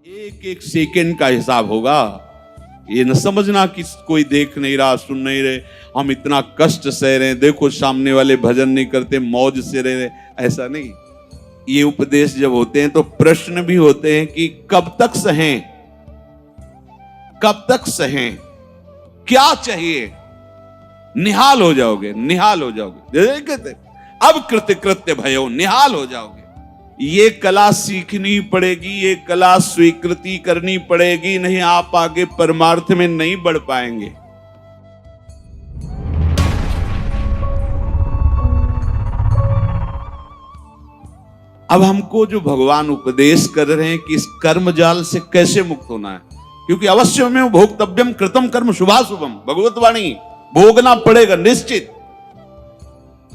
एक एक सेकंड का हिसाब होगा। ये न समझना कि कोई देख नहीं रहा, सुन नहीं रहे, हम इतना कष्ट सह रहे हैं, देखो सामने वाले भजन नहीं करते, मौज से रह रहे, ऐसा नहीं। ये उपदेश जब होते हैं तो प्रश्न भी होते हैं कि कब तक सहें, कब तक सहें, क्या चाहिए। निहाल हो जाओगे, निहाल हो जाओगे, कहते अब कृत्य कृत्य भयो, निहाल हो जाओगे। ये कला सीखनी पड़ेगी, ये कला स्वीकृति करनी पड़ेगी, नहीं आप आगे परमार्थ में नहीं बढ़ पाएंगे। अब हमको जो भगवान उपदेश कर रहे हैं कि इस कर्म जाल से कैसे मुक्त होना है, क्योंकि अवश्य में भोक्तव्यम कृतम कर्म शुभाशुभम, भगवत वाणी, भोगना पड़ेगा निश्चित।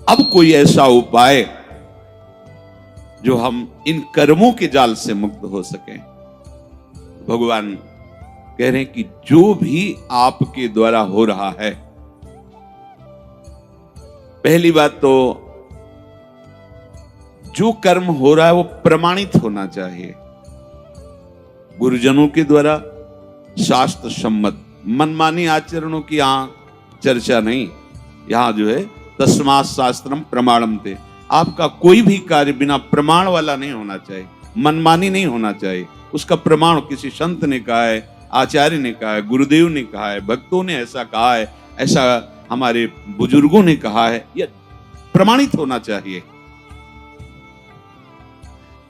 अब कोई ऐसा उपाय जो हम इन कर्मों के जाल से मुक्त हो सकें। भगवान कह रहे हैं कि जो भी आपके द्वारा हो रहा है, पहली बात तो जो कर्म हो रहा है वो प्रमाणित होना चाहिए, गुरुजनों के द्वारा शास्त्र सम्मत। मनमानी आचरणों की यहां चर्चा नहीं, यहां जो है तस्मात् शास्त्रम प्रमाणम ते, आपका कोई भी कार्य बिना प्रमाण वाला नहीं होना चाहिए, मनमानी नहीं होना चाहिए। उसका प्रमाण किसी संत ने कहा है, आचार्य ने कहा है, गुरुदेव ने कहा है, भक्तों ने ऐसा कहा है, ऐसा हमारे बुजुर्गों ने कहा है, यह प्रमाणित होना चाहिए।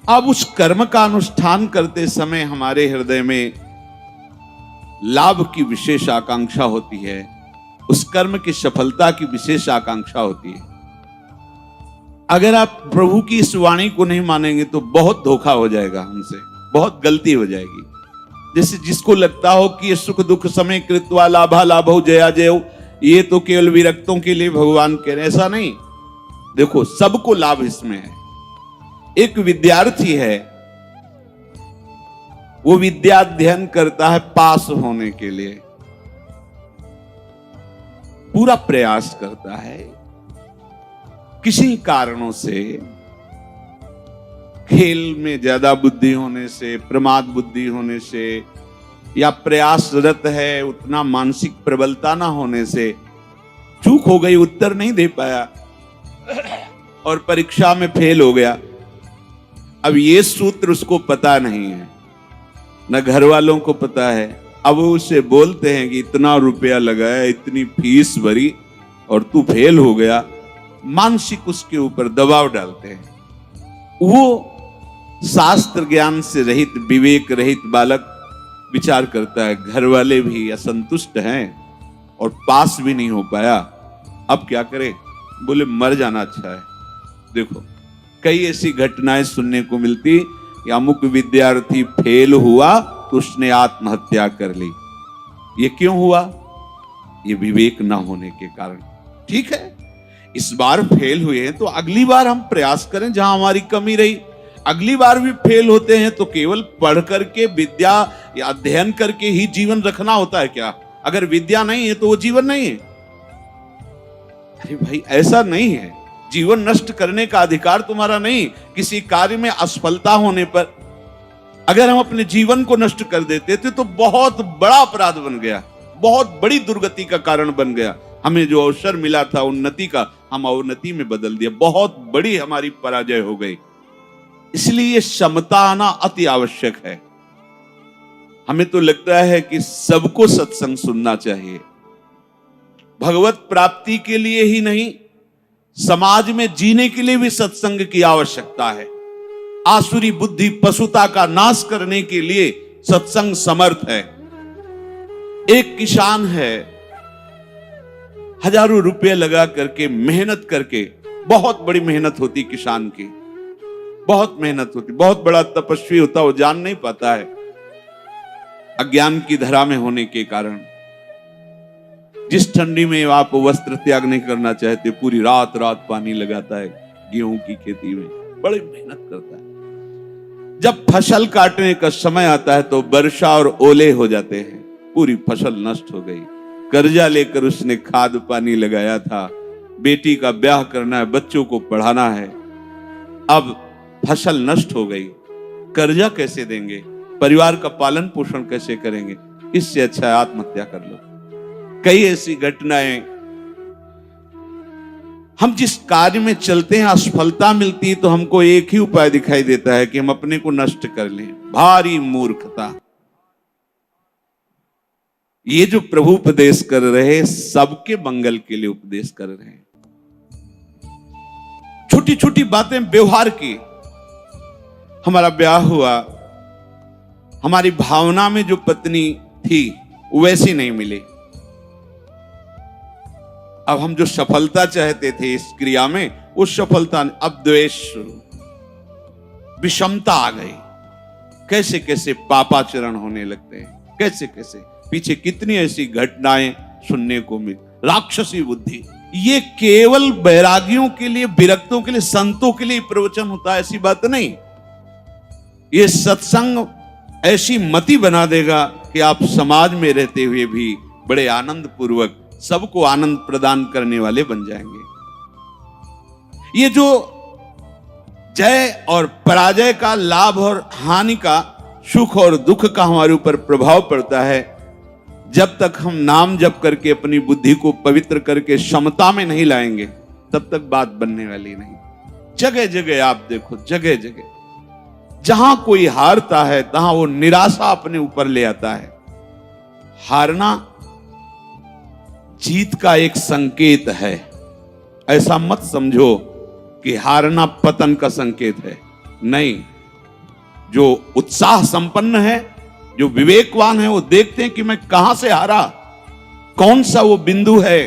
अब उस कर्म का अनुष्ठान करते समय हमारे हृदय में लाभ की विशेष आकांक्षा होती है, उस कर्म की सफलता की विशेष आकांक्षा होती है। अगर आप प्रभु की इस वाणी को नहीं मानेंगे तो बहुत धोखा हो जाएगा हमसे, बहुत गलती हो जाएगी। जैसे जिसको लगता हो कि ये सुख दुख समय कृत्वा लाभा लाभो जया जयो, ये तो केवल विरक्तों के लिए भगवान कह रहे, ऐसा नहीं। देखो सबको लाभ इसमें है। एक विद्यार्थी है, वो विद्या अध्ययन करता है पास होने के लिए, पूरा प्रयास करता है, किसी कारणों से, खेल में ज्यादा बुद्धि होने से, प्रमाद बुद्धि होने से, या प्रयासरत है उतना मानसिक प्रबलता ना होने से चूक हो गई, उत्तर नहीं दे पाया और परीक्षा में फेल हो गया। अब ये सूत्र उसको पता नहीं है, न घर वालों को पता है। अब वो उसे बोलते हैं कि इतना रुपया लगाया, इतनी फीस भरी और तू फेल हो गया, मानसिक उसके ऊपर दबाव डालते हैं। वो शास्त्र ज्ञान से रहित, विवेक रहित बालक विचार करता है, घर वाले भी असंतुष्ट हैं और पास भी नहीं हो पाया, अब क्या करे? बोले मर जाना अच्छा है। देखो कई ऐसी घटनाएं सुनने को मिलती कि अमुक विद्यार्थी फेल हुआ तो उसने आत्महत्या कर ली। ये क्यों हुआ? ये विवेक ना होने के कारण। ठीक है, इस बार फेल हुए हैं तो अगली बार हम प्रयास करें, जहां हमारी कमी रही। अगली बार भी फेल होते हैं तो केवल पढ़ करके, विद्या या अध्ययन करके ही जीवन रखना होता है क्या? अगर विद्या नहीं है तो वो जीवन नहीं है। अरे भाई ऐसा नहीं है, जीवन नष्ट करने का अधिकार तुम्हारा नहीं। किसी कार्य में असफलता होने पर अगर हम अपने जीवन को नष्ट कर देते थे तो बहुत बड़ा अपराध बन गया, बहुत बड़ी दुर्गति का कारण बन गया। हमें जो अवसर मिला था उन्नति का, हम अवनति में बदल दिया, बहुत बड़ी हमारी पराजय हो गई। इसलिए समता आना अति आवश्यक है। हमें तो लगता है कि सबको सत्संग सुनना चाहिए, भगवत प्राप्ति के लिए ही नहीं, समाज में जीने के लिए भी सत्संग की आवश्यकता है। आसुरी बुद्धि पशुता का नाश करने के लिए सत्संग समर्थ है। एक किसान है, हजारों रुपए लगा करके, मेहनत करके, बहुत बड़ी मेहनत होती किसान की, बहुत मेहनत होती, बहुत बड़ा तपस्वी होता, वो जान नहीं पाता है अज्ञान की धरा में होने के कारण। जिस ठंडी में आप वस्त्र त्याग नहीं करना चाहते, पूरी रात रात पानी लगाता है गेहूं की खेती में, बड़ी मेहनत करता है। जब फसल काटने का समय आता है तो वर्षा और ओले हो जाते हैं, पूरी फसल नष्ट हो गई। कर्जा लेकर उसने खाद पानी लगाया था, बेटी का ब्याह करना है, बच्चों को पढ़ाना है, अब फसल नष्ट हो गई, कर्जा कैसे देंगे? परिवार का पालन पोषण कैसे करेंगे? इससे अच्छा है आत्महत्या कर लो। कई ऐसी घटनाएं, हम जिस कार्य में चलते हैं असफलता मिलती है तो हमको एक ही उपाय दिखाई देता है कि हम अपने को नष्ट कर लें। भारी मूर्खता। ये जो प्रभु उपदेश कर रहे हैं सबके मंगल के लिए उपदेश कर रहे हैं। छोटी छोटी बातें व्यवहार की। हमारा ब्याह हुआ, हमारी भावना में जो पत्नी थी वैसी नहीं मिली। अब हम जो सफलता चाहते थे इस क्रिया में, उस सफलता, अब द्वेष शुरू, विषमता आ गई। कैसे कैसे पापाचरण होने लगते हैं, कैसे कैसे पीछे कितनी ऐसी घटनाएं सुनने को मिल। राक्षसी बुद्धि। ये केवल बैरागियों के लिए, विरक्तों के लिए, संतों के लिए प्रवचन होता है, ऐसी बात नहीं। ये सत्संग ऐसी मति बना देगा कि आप समाज में रहते हुए भी बड़े आनंद पूर्वक सबको आनंद प्रदान करने वाले बन जाएंगे। ये जो जय और पराजय का, लाभ और हानि का, सुख और दुख का हमारे ऊपर प्रभाव पड़ता है, जब तक हम नाम जप करके अपनी बुद्धि को पवित्र करके समता में नहीं लाएंगे तब तक बात बनने वाली नहीं। जगह जगह आप देखो, जगह जगह जहां कोई हारता है तहां वो निराशा अपने ऊपर ले आता है। हारना जीत का एक संकेत है। ऐसा मत समझो कि हारना पतन का संकेत है। नहीं, जो उत्साह संपन्न है, जो विवेकवान है, वो देखते हैं कि मैं कहां से हारा, कौन सा वो बिंदु है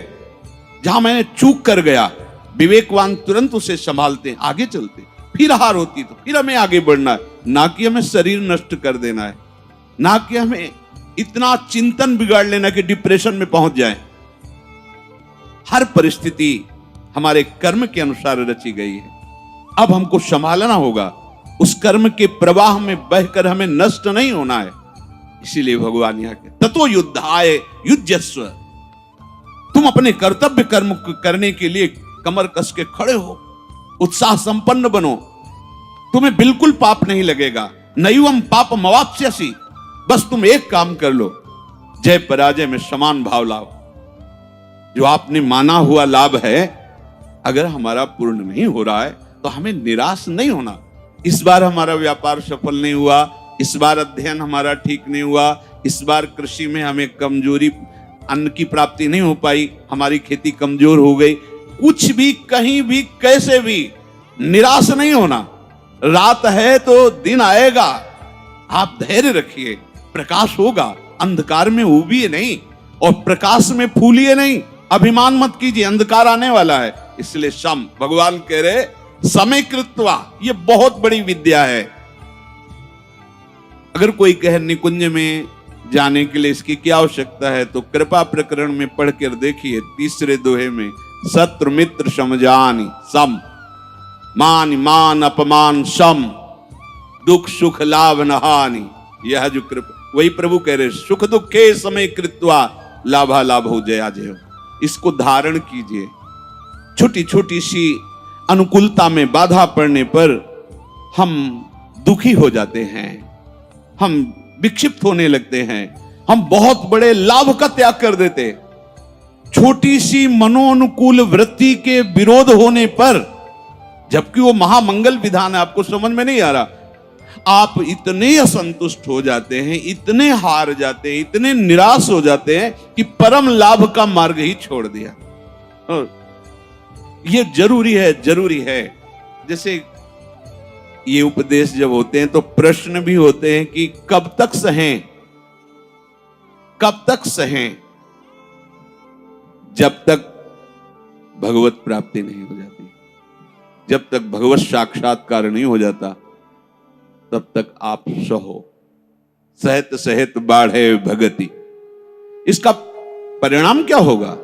जहां मैंने चूक कर गया। विवेकवान तुरंत उसे संभालते हैं, आगे चलते। फिर हार होती तो फिर हमें आगे बढ़ना है, ना कि हमें शरीर नष्ट कर देना है, ना कि हमें इतना चिंतन बिगाड़ लेना कि डिप्रेशन में पहुंच जाए। हर परिस्थिति हमारे कर्म के अनुसार रची गई है। अब हमको संभालना होगा, उस कर्म के प्रवाह में बहकर हमें नष्ट नहीं होना है। इसीलिए भगवान यहाँ के ततो युद्धाय युज्यस्व। तुम अपने कर्तव्य कर्म करने के लिए कमर कस के खड़े हो, उत्साह संपन्न बनो, तुम्हें बिल्कुल पाप नहीं लगेगा। नैवम पाप मवाप्स्यसि। बस तुम एक काम कर लो, जय पराजय में समान भाव लाओ। जो आपने माना हुआ लाभ है, अगर हमारा पूर्ण नहीं हो रहा है तो हमें निराश नहीं होना। इस बार हमारा व्यापार सफल नहीं हुआ, इस बार अध्ययन हमारा ठीक नहीं हुआ, इस बार कृषि में हमें कमजोरी, अन्न की प्राप्ति नहीं हो पाई, हमारी खेती कमजोर हो गई। कुछ भी, कहीं भी, कैसे भी निराश नहीं होना। रात है तो दिन आएगा, आप धैर्य रखिए, प्रकाश होगा। अंधकार में उबिए नहीं और प्रकाश में फूलिए नहीं। अभिमान मत कीजिए, अंधकार आने वाला है। इसलिए सम, भगवान कह रहे समय कृत्वा, ये बहुत बड़ी विद्या है। अगर कोई कहे निकुंज में जाने के लिए इसकी क्या आवश्यकता है, तो कृपा प्रकरण में पढ़कर देखिए, तीसरे दोहे में, शत्रु मित्र समझानी सम, मान मान अपमान सम, दुख सुख लाभ नहानी। यह जो कृपा, वही प्रभु कह रहे, सुख दुखे समय कृत्वा लाभा लाभ हो जया जय। इसको धारण कीजिए। छोटी छोटी सी अनुकूलता में बाधा पड़ने पर हम दुखी हो जाते हैं, हम विक्षिप्त होने लगते हैं, हम बहुत बड़े लाभ का त्याग कर देते। छोटी सी मनोनुकूल वृत्ति के विरोध होने पर, जबकि वो महामंगल विधान है, आपको समझ में नहीं आ रहा, आप इतने असंतुष्ट हो जाते हैं, इतने हार जाते हैं, इतने निराश हो जाते हैं कि परम लाभ का मार्ग ही छोड़ दिया। और ये जरूरी है, जरूरी है। जैसे ये उपदेश जब होते हैं तो प्रश्न भी होते हैं कि कब तक सहें, कब तक सहें? जब तक भगवत प्राप्ति नहीं हो जाती, जब तक भगवत साक्षात्कार नहीं हो जाता, तब तक आप सहो। सहत सहत बाढ़े भगति। इसका परिणाम क्या होगा?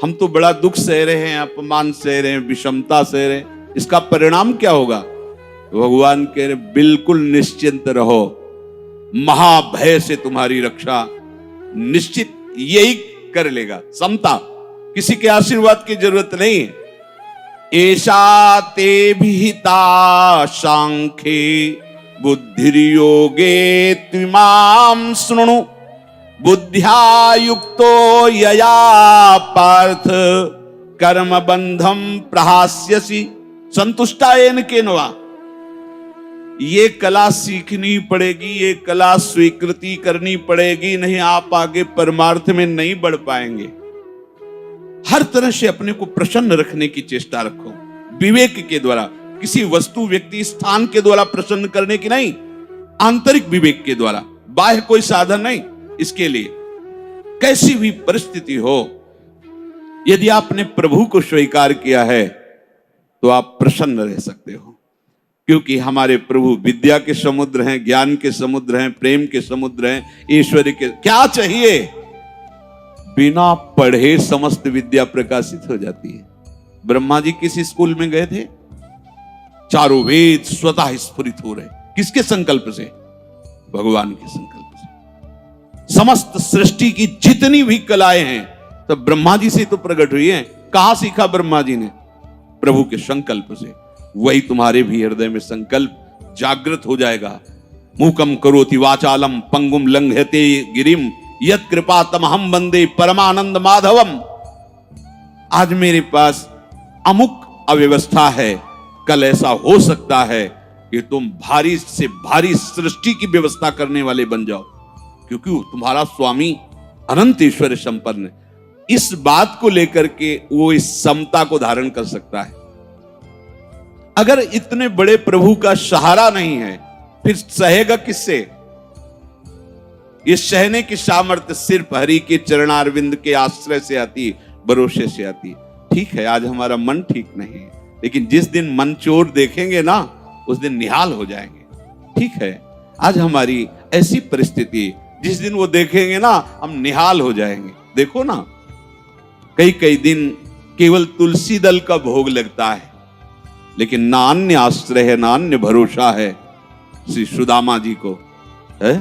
हम तो बड़ा दुख सह रहे हैं, अपमान सह रहे हैं, विषमता सह रहे हैं, इसका परिणाम क्या होगा? भगवान कह रहे बिल्कुल निश्चिंत रहो, महाभय से तुम्हारी रक्षा निश्चित यही कर लेगा। समता, किसी के आशीर्वाद की जरूरत नहीं है। ऐसा ते विहिता सांख्ये बुद्धिर्योगे त्विमां शृणु बुद्ध्या युक्तो यया पार्थ कर्म बंधम प्रहास्यसि संतुष्टायेन केनवा। ये कला सीखनी पड़ेगी, ये कला स्वीकृति करनी पड़ेगी, नहीं आप आगे परमार्थ में नहीं बढ़ पाएंगे। हर तरह से अपने को प्रसन्न रखने की चेष्टा रखो, विवेक के द्वारा, किसी वस्तु व्यक्ति स्थान के द्वारा प्रसन्न करने की नहीं, आंतरिक विवेक के द्वारा, बाह्य कोई साधन नहीं। इसके लिए कैसी भी परिस्थिति हो, यदि आपने प्रभु को स्वीकार किया है तो आप प्रसन्न रह सकते हो, क्योंकि हमारे प्रभु विद्या के समुद्र हैं, ज्ञान के समुद्र हैं, प्रेम के समुद्र हैं, ईश्वरी के। क्या चाहिए? बिना पढ़े समस्त विद्या प्रकाशित हो जाती है। ब्रह्मा जी किस स्कूल में गए थे? चारों वेद स्वतः स्फुरित हो रहे। किसके संकल्प से? भगवान के संकल्प से। समस्त सृष्टि की जितनी भी कलाएं हैं तो ब्रह्मा जी से तो प्रकट हुई हैं। कहां सीखा ब्रह्मा जी ने? प्रभु के संकल्प से। वही तुम्हारे भी हृदय में संकल्प जागृत हो जाएगा। मूकम करोति वाचालम पंगुम लंघयते गिरिम यत् कृपा तमहम वंदे परमानंद माधवम। आज मेरे पास अमुक अव्यवस्था है, कल ऐसा हो सकता है कि तुम भारी से भारी सृष्टि की व्यवस्था करने वाले बन जाओ, क्योंकि तुम्हारा स्वामी अनंत ईश्वर संपन्न है। इस बात को लेकर के वो इस समता को धारण कर सकता है। अगर इतने बड़े प्रभु का सहारा नहीं है, फिर सहेगा किससे? ये सहने की सामर्थ्य सिर्फ हरि के चरणारविंद के आश्रय से आती, भरोसे से आती। ठीक है, आज हमारा मन ठीक नहीं है, लेकिन जिस दिन मन चोर देखेंगे ना, उस दिन निहाल हो जाएंगे। ठीक है, आज हमारी ऐसी परिस्थिति, जिस दिन वो देखेंगे ना, हम निहाल हो जाएंगे। देखो ना, कई कई दिन केवल तुलसी दल का भोग लगता है, लेकिन ना अन्य आश्रय है, ना अन्य भरोसा है श्री सुदामा जी को, है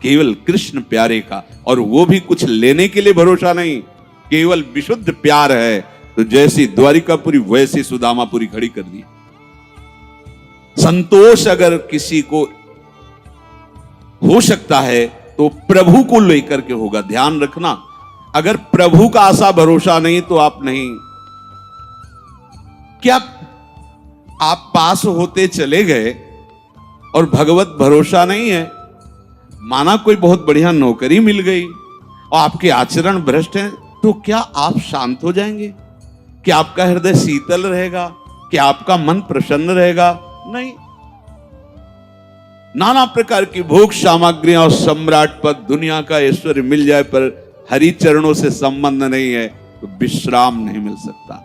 केवल कृष्ण प्यारे का। और वो भी कुछ लेने के लिए भरोसा नहीं, केवल विशुद्ध प्यार है। तो जैसी द्वारिकापुरी वैसी सुदामापुरी खड़ी कर दी। संतोष अगर किसी को हो सकता है तो प्रभु को लेकर के होगा। ध्यान रखना, अगर प्रभु का आशा भरोसा नहीं तो आप नहीं। क्या आप पास होते चले गए और भगवत भरोसा नहीं है? माना कोई बहुत बढ़िया नौकरी मिल गई और आपके आचरण भ्रष्ट हैं, तो क्या आप शांत हो जाएंगे? क्या आपका हृदय शीतल रहेगा? क्या आपका मन प्रसन्न रहेगा? नहीं। नाना प्रकार की भोग सामग्रियां और सम्राट पद, दुनिया का ऐश्वर्य मिल जाए, पर हरि चरणों से संबंध नहीं है तो विश्राम नहीं मिल सकता।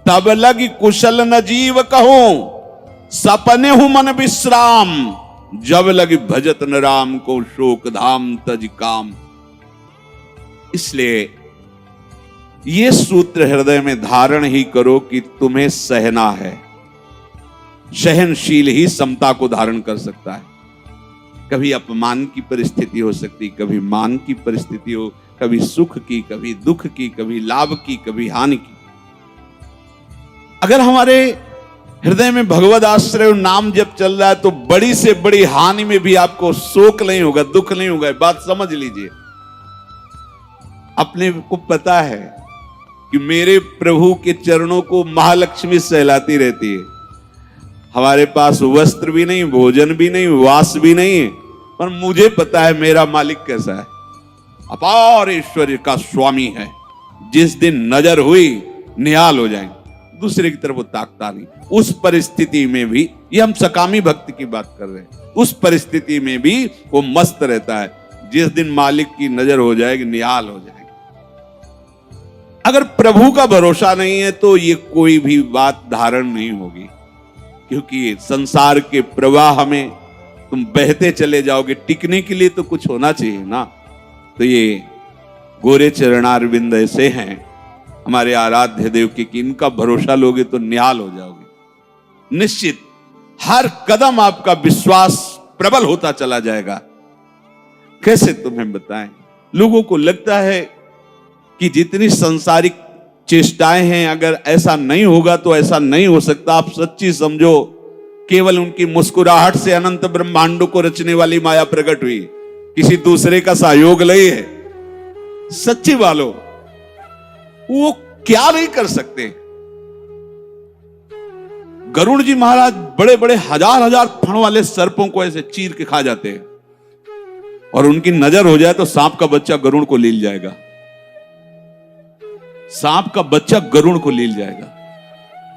तब लगी कुशल न जीव कहूं, सपने हूं मन विश्राम, जब लगी भजत न राम को शोक धाम तज काम। इसलिए ये सूत्र हृदय में धारण ही करो कि तुम्हें सहना है। सहनशील ही समता को धारण कर सकता है। कभी अपमान की परिस्थिति हो सकती, कभी मान की परिस्थिति हो, कभी सुख की, कभी दुख की, कभी लाभ की, कभी हानि की। अगर हमारे हृदय में भगवद आश्रय और नाम जब चल रहा है तो बड़ी से बड़ी हानि में भी आपको शोक नहीं होगा, दुख नहीं होगा। बात समझ लीजिए। अपने को पता है कि मेरे प्रभु के चरणों को महालक्ष्मी सहलाती रहती है। हमारे पास वस्त्र भी नहीं, भोजन भी नहीं, वास भी नहीं है, पर मुझे पता है मेरा मालिक कैसा है। अपार ऐश्वर्य का स्वामी है। जिस दिन नजर हुई निहाल हो जाएंगे, दूसरे की तरफ वो ताकता नहीं। उस परिस्थिति में भी, ये हम सकामी भक्ति की बात कर रहे हैं, उस परिस्थिति में भी वो मस्त रहता है। जिस दिन मालिक की नजर हो जाएगी निहाल हो जाएगी। अगर प्रभु का भरोसा नहीं है तो ये कोई भी बात धारण नहीं होगी, क्योंकि संसार के प्रवाह में तुम बहते चले जाओगे। टिकने के लिए तो कुछ होना चाहिए ना। तो ये गोरे चरणारविंद ऐसे हैं हमारे आराध्य देव के, कि इनका भरोसा लोगे तो निहाल हो जाओगे। निश्चित हर कदम आपका विश्वास प्रबल होता चला जाएगा। कैसे तुम्हें बताएं? लोगों को लगता है कि जितनी सांसारिक चेष्टाएं हैं, अगर ऐसा नहीं होगा तो ऐसा नहीं हो सकता। आप सच्ची समझो केवल उनकी मुस्कुराहट से अनंत ब्रह्मांडों को रचने वाली माया प्रकट हुई, किसी दूसरे का सहयोग नहीं है। सच्ची वालों, वो क्या नहीं कर सकते। गरुड़ जी महाराज बड़े बड़े हजार हजार फण वाले सर्पों को ऐसे चीर के खा जाते हैं, और उनकी नजर हो जाए तो सांप का बच्चा गरुड़ को लील जाएगा। सांप का बच्चा गरुड़ को लील जाएगा,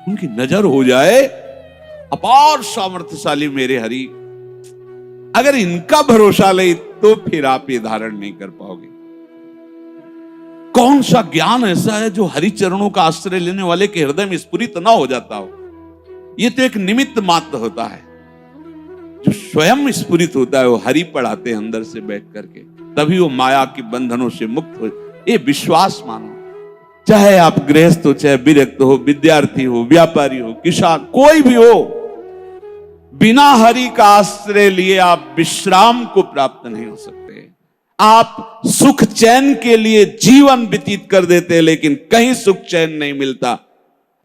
उनकी नजर हो जाए। अपार सामर्थ्यशाली मेरे हरि, अगर इनका भरोसा ले तो फिर आप ये धारण नहीं कर पाओगे। कौन सा ज्ञान ऐसा है जो हरि चरणों का आश्रय लेने वाले के हृदय में स्फुरित ना हो जाता हो। ये तो एक निमित्त मात्र होता है, जो स्वयं स्फुरित होता है वो हरि पढ़ाते हैं अंदर से बैठ करके, तभी वो माया के बंधनों से मुक्त हो। ये विश्वास मानो, चाहे आप गृहस्थ हो, चाहे विरक्त हो, विद्यार्थी हो, व्यापारी हो, किसान, कोई भी हो, बिना हरि का आश्रय लिए आप विश्राम को प्राप्त नहीं हो सकते। आप सुख चैन के लिए जीवन व्यतीत कर देते, लेकिन कहीं सुख चैन नहीं मिलता।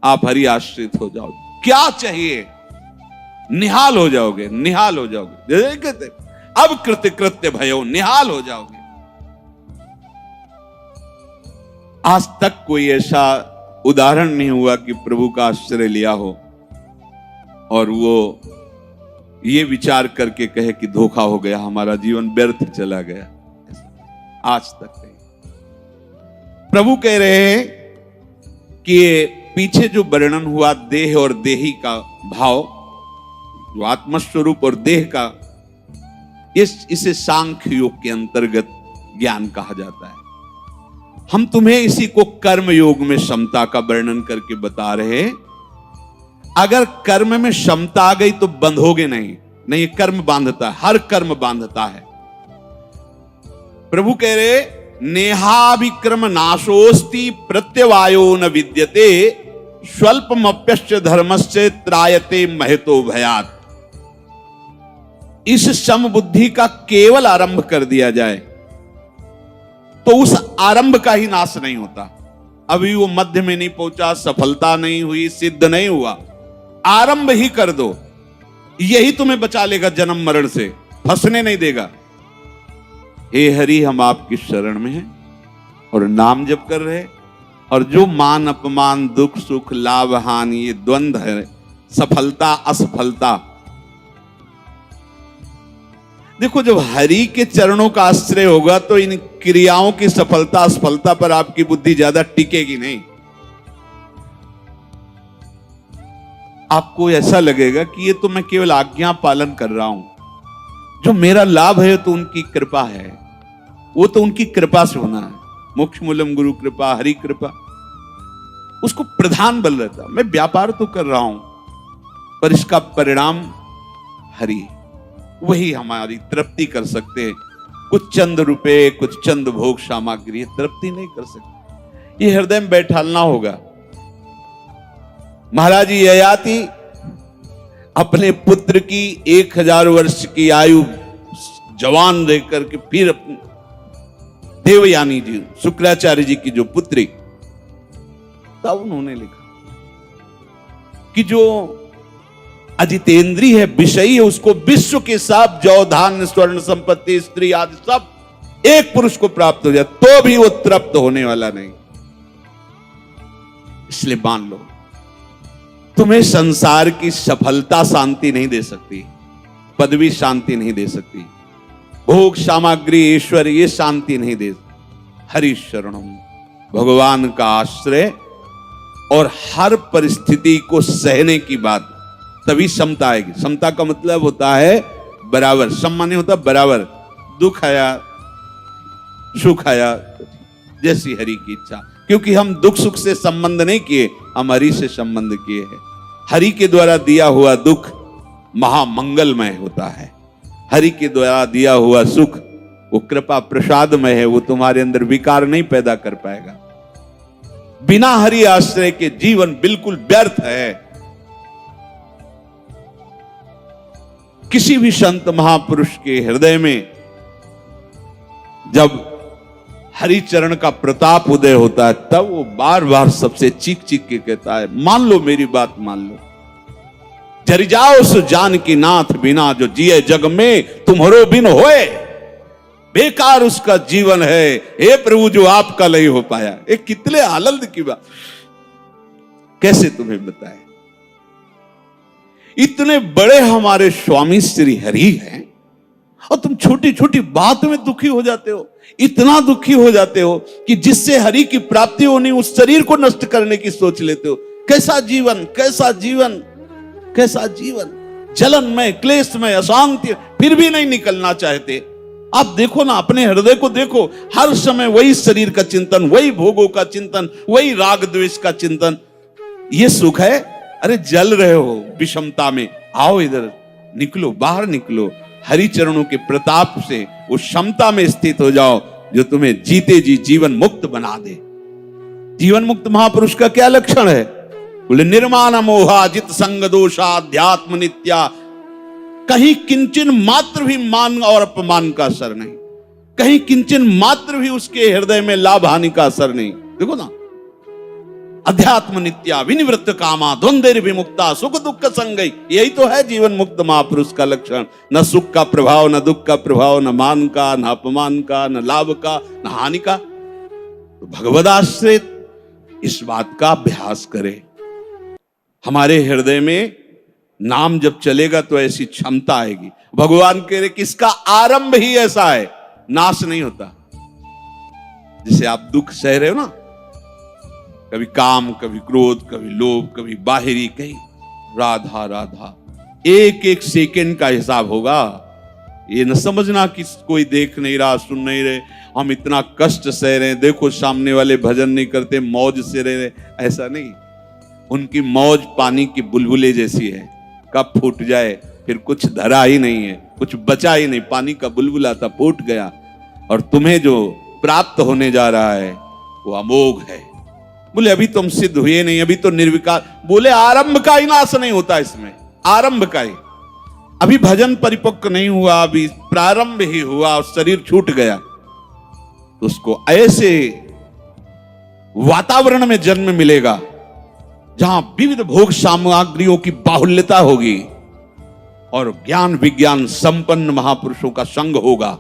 आप हरि आश्रित हो जाओ, क्या चाहिए निहाल हो जाओगे, निहाल हो जाओगे। जैसे कहते अब कृत्य कृत्य भयो, निहाल हो जाओगे। आज तक कोई ऐसा उदाहरण नहीं हुआ कि प्रभु का आश्रय लिया हो और वो ये विचार करके कहे कि धोखा हो गया, हमारा जीवन व्यर्थ चला गया। आज तक नहीं। प्रभु कह रहे हैं कि पीछे जो वर्णन हुआ देह और देही का भाव, जो आत्मस्वरूप और देह का, इसे सांख्य योग के अंतर्गत ज्ञान कहा जाता है। हम तुम्हें इसी को कर्म योग में समता का वर्णन करके बता रहे हैं। अगर कर्म में क्षमता आ गई तो बंधोगे नहीं, नहीं कर्म बांधता है, हर कर्म बांधता है। प्रभु कह रहे नेहाभिक्रम नाशोस्ति प्रत्यवायो न विद्यते स्वल्पमप्यश्च धर्मस्य त्रायते महतो भयात्। इस समबुद्धि का केवल आरंभ कर दिया जाए तो उस आरंभ का ही नाश नहीं होता। अभी वो मध्य में नहीं पहुंचा, सफलता नहीं हुई, सिद्ध नहीं हुआ, आरंभ ही कर दो, यही तुम्हें बचा लेगा जन्म मरण से, फंसने नहीं देगा। हे हरि, हम आपकी शरण में हैं और नाम जप कर रहे, और जो मान अपमान, दुख सुख, लाभ हानि, ये द्वंद्व है, सफलता असफलता, देखो जब हरि के चरणों का आश्रय होगा तो इन क्रियाओं की सफलता असफलता पर आपकी बुद्धि ज्यादा टिकेगी नहीं। आपको ऐसा लगेगा कि ये तो मैं केवल आज्ञा पालन कर रहा हूं, जो मेरा लाभ है तो उनकी कृपा है, वो तो उनकी कृपा से होना है। मोक्ष मूलम गुरु कृपा, हरि कृपा, उसको प्रधान बल रहता। मैं व्यापार तो कर रहा हूं पर इसका परिणाम हरि, वही हमारी तृप्ति कर सकते हैं। कुछ चंद रुपए, कुछ चंद भोग सामग्री तृप्ति नहीं कर सकते। ये हृदय में बैठालना होगा। महाराज ययाति अपने पुत्र की 1000 वर्ष की आयु जवान देकर के फिर अपने देवयानी जी, शुक्राचार्य जी की जो पुत्री, तब उन्होंने लिखा कि जो अजितेंद्री है, विषयी है, उसको विश्व के सब जौ धान्य स्वर्ण संपत्ति स्त्री आदि सब एक पुरुष को प्राप्त हो जाए तो भी वो तृप्त होने वाला नहीं। इसलिए मान लो, तुम्हें संसार की सफलता शांति नहीं दे सकती, पदवी शांति नहीं दे सकती, भोग सामग्री ईश्वर ये शांति नहीं दे। हरि शरणम, भगवान का आश्रय और हर परिस्थिति को सहने की बात, तभी समता आएगी। समता का मतलब होता है बराबर, सम्मान नहीं होता बराबर, दुख आया सुख आया, जैसी हरि की इच्छा। क्योंकि हम दुख सुख से संबंध नहीं किए, हम हरि से संबंध किए हैं। हरि के द्वारा दिया हुआ दुख महामंगलमय होता है, हरि के द्वारा दिया हुआ सुख वो कृपा प्रसादमय है, वो तुम्हारे अंदर विकार नहीं पैदा कर पाएगा। बिना हरि आश्रय के जीवन बिल्कुल व्यर्थ है। किसी भी संत महापुरुष के हृदय में जब हरि चरण का प्रताप उदय होता है, तब वो बार बार सबसे चीख चीख के कहता है, मान लो मेरी बात मान लो। जरि जाओ सो जान की नाथ बिना, जो जिए जग में तुम्हारो बिन होए, बेकार उसका जीवन है हे प्रभु जो आपका नहीं हो पाया। एक कितने आनंद की बात, कैसे तुम्हें बताए। इतने बड़े हमारे स्वामी श्री हरि हैं और तुम छोटी छोटी बात में दुखी हो जाते हो, इतना दुखी हो जाते हो कि जिससे हरि की प्राप्ति होनी उस शरीर को नष्ट करने की सोच लेते हो। कैसा जीवन, कैसा जीवन, कैसा जीवन, जलन में, क्लेश में, अशांति, फिर भी नहीं निकलना चाहते। आप देखो ना, अपने हृदय को देखो, हर समय वही शरीर का चिंतन, वही भोगों का चिंतन, वही राग द्वेष का चिंतन। ये सुख है? अरे जल रहे हो विषमता में, आओ इधर निकलो, बाहर निकलो, हरि चरणों के प्रताप से उस क्षमता में स्थित हो जाओ जो तुम्हें जीते जी जीवन मुक्त बना दे। जीवन मुक्त महापुरुष का क्या लक्षण है? बोले निर्माण मोहा जित संग दोषा अध्यात्म नित्या, कहीं किंचन मात्र भी मान और अपमान का असर नहीं, कहीं किंचन मात्र भी उसके हृदय में लाभ हानि का असर नहीं। देखो ना, अध्यात्म नित्या विनिवृत्त कामा द्वंद्व विमुक्ता सुख दुख संगई, यही तो है जीवन मुक्त महापुरुष का लक्षण। न सुख का प्रभाव, न दुख का प्रभाव, न मान का, न अपमान का, न लाभ का, न हानि का। तो भगवदाश्रित इस बात का अभ्यास करे। हमारे हृदय में नाम जब चलेगा तो ऐसी क्षमता आएगी। भगवान कह रहे कि इसका आरंभ ही ऐसा है, नाश नहीं होता। जिसे आप दुख सह रहे हो ना, कभी काम, कभी क्रोध, कभी लोभ, कभी बाहरी, कहीं राधा राधा, एक एक सेकंड का हिसाब होगा। ये न समझना कि कोई देख नहीं रहा, सुन नहीं रहे, हम इतना कष्ट सह रहे हैं, देखो सामने वाले भजन नहीं करते, मौज से रह रहे, ऐसा नहीं। उनकी मौज पानी की बुलबुले जैसी है, कब फूट जाए फिर कुछ धरा ही नहीं है, कुछ बचा ही नहीं, पानी का बुलबुला था, फूट गया। और तुम्हें जो प्राप्त होने जा रहा है वो अमोघ है। बोले अभी तुम सिद्ध हुए नहीं, अभी तो निर्विकार। बोले आरंभ का ही नाश नहीं होता इसमें, आरंभ का ही। अभी भजन परिपक्व नहीं हुआ, अभी प्रारंभ ही हुआ और शरीर छूट गया, तो उसको ऐसे वातावरण में जन्म मिलेगा जहां विविध भोग सामग्रियों की बाहुल्यता होगी और ज्ञान विज्ञान संपन्न महापुरुषों का संग होगा।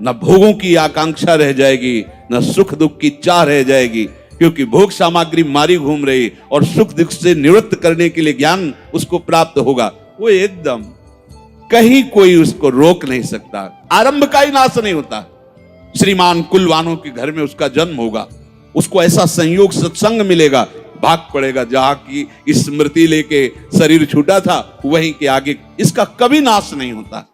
न भोगों की आकांक्षा रह जाएगी, न सुख दुख की चाह रह जाएगी, क्योंकि भोग सामग्री मारी घूम रही और सुख दुख से निवृत्त करने के लिए ज्ञान उसको प्राप्त होगा। वो एकदम कहीं कोई उसको रोक नहीं सकता, आरंभ का ही नाश नहीं होता। श्रीमान कुलवानों के घर में उसका जन्म होगा, उसको ऐसा संयोग सत्संग मिलेगा, भाग पड़ेगा जहां की स्मृति लेके शरीर छूटा था वहीं के आगे। इसका कभी नाश नहीं होता।